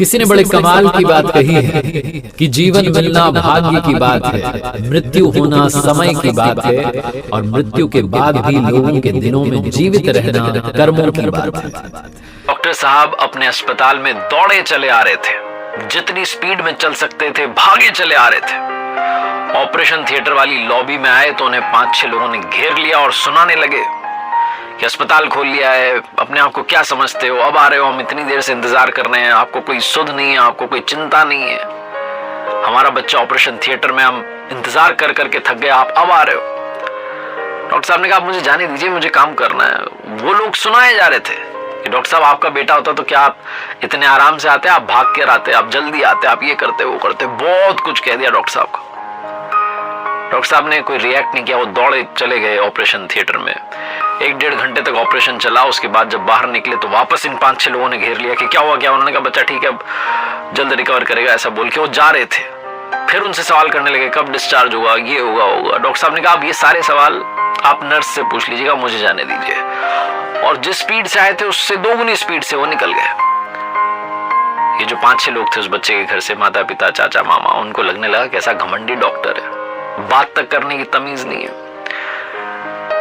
किसी ने बड़े कमाल की बात कही है कि जीवन मिलना भाग्य की बात है, मृत्यु होना समय की बात है और मृत्यु के बाद भी लोगों के दिनों में जीवित रहना कर्मों की बात है। डॉक्टर साहब अपने अस्पताल में दौड़े चले आ रहे थे, जितनी स्पीड में चल सकते थे भागे चले आ रहे थे। ऑपरेशन थिएटर वाली लॉबी में आए तो उन्हें 5-6 लोगों ने घेर लिया और सुनाने लगे कि अस्पताल खोल लिया है, अपने आप को क्या समझते हो, अब आ रहे हो, हम इतनी देर से इंतजार कर रहे हैं, आपको कोई सुध नहीं है, आपको कोई चिंता नहीं है, हमारा बच्चा ऑपरेशन थिएटर में, हम इंतजार कर करके थक गए, आप अब आ रहे हो। डॉक्टर साहब ने कहा मुझे जाने दीजिए, मुझे काम करना है। वो लोग सुनाए जा रहे थे कि डॉक्टर साहब आपका बेटा होता तो क्या आप इतने आराम से आते, आप भाग कर आते, आप जल्दी आते, आप ये करते वो करते, बहुत कुछ कह दिया डॉक्टर साहब को। डॉक्टर साहब ने कोई रिएक्ट नहीं किया, वो दौड़े चले गए ऑपरेशन थिएटर में। 1-1.5 घंटे तक ऑपरेशन चला। उसके बाद जब बाहर निकले तो वापस इन 5-6 लोगों ने घेर लिया कि क्या हुआ क्या। उन्होंने कहा बच्चा ठीक है, अब जल्द रिकवर करेगा, ऐसा बोल के वो जा रहे थे। फिर उनसे सवाल करने लगे कब डिस्चार्ज होगा, ये होगा होगा। डॉक्टर साहब ने कहा अब ये सारे सवाल आप नर्स से पूछ लीजिएगा, मुझे जाने दीजिए। और जिस स्पीड से आए थे उससे 2 गुनी स्पीड से वो निकल गए। ये जो 5-6 लोग थे उस बच्चे के घर से, माता पिता चाचा मामा, उनको लगने लगा कैसा घमंडी डॉक्टर है, बात तक करने की तमीज नहीं है।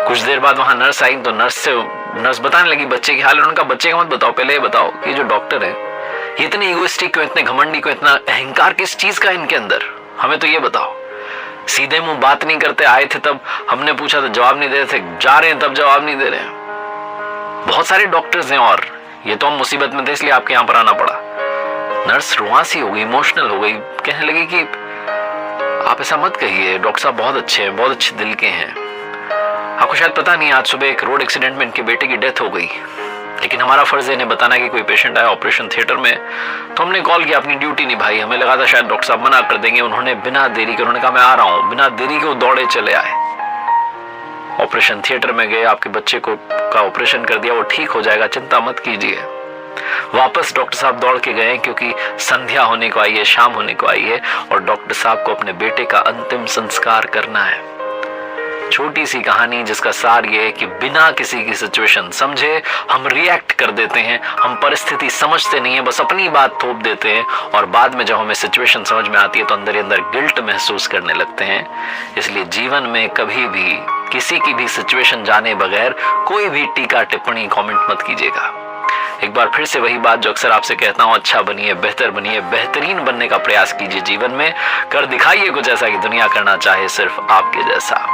कुछ देर बाद वहां नर्स आई तो नर्स बताने लगी बच्चे की हाल। उन्होंने कहा बच्चे का मत बताओ, पहले ये बताओ कि जो डॉक्टर है ये इतने इगोइस्टिक क्यों, इतने घमंडी क्यों, इतना अहंकार किस चीज का इनके अंदर, हमें तो ये बताओ। सीधे मुंह बात नहीं करते, आए थे तब हमने पूछा तो जवाब नहीं दे रहे थे, जा रहे हैं तब जवाब नहीं दे रहे हैं। बहुत सारे डॉक्टर्स हैं और ये तो हम मुसीबत में थे इसलिए आपके यहां पर आना पड़ा। नर्स रुआसी हो गई, इमोशनल हो गई, कहने लगी कि आप ऐसा मत कहिए, डॉक्टर साहब बहुत अच्छे हैं, बहुत अच्छे दिल के हैं। आपको शायद पता नहीं, आज सुबह एक रोड एक्सीडेंट में इनके बेटे की डेथ हो गई, लेकिन हमारा फर्ज है इन्हें बताना कि कोई पेशेंट आया ऑपरेशन थिएटर में, तो हमने कॉल किया, अपनी ड्यूटी निभाई। हमें लगा था शायद डॉक्टर साहब मना कर देंगे, उन्होंने बिना देरी के, उन्होंने कहा मैं आ रहा हूं, बिना देरी के वो दौड़े चले आए, ऑपरेशन थिएटर में गए, आपके बच्चे को का ऑपरेशन कर दिया, वो ठीक हो जाएगा, चिंता मत कीजिए। वापस डॉक्टर साहब दौड़ के गए क्योंकि संध्या होने को आई है, शाम होने को आई है और डॉक्टर साहब को अपने बेटे का अंतिम संस्कार करना है। छोटी सी कहानी जिसका सार ये है कि बिना किसी की सिचुएशन समझे हम रिएक्ट कर देते हैं, हम परिस्थिति समझते नहीं है, बस अपनी बात थोप देते हैं और बाद में जब हमें सिचुएशन समझ में आती है तो अंदर ही अंदर गिल्ट महसूस करने लगते हैं। इसलिए जीवन में कभी भी किसी की भी सिचुएशन जाने बगैर कोई भी टीका टिप्पणी कमेंट मत कीजिएगा। एक बार फिर से वही बात जो अक्सर आपसे कहता हूं, अच्छा बनिए, बेहतर बनिए, बेहतरीन बनने का प्रयास कीजिए जीवन में, कर दिखाइए कुछ ऐसा कि दुनिया करना चाहे सिर्फ आपके जैसा।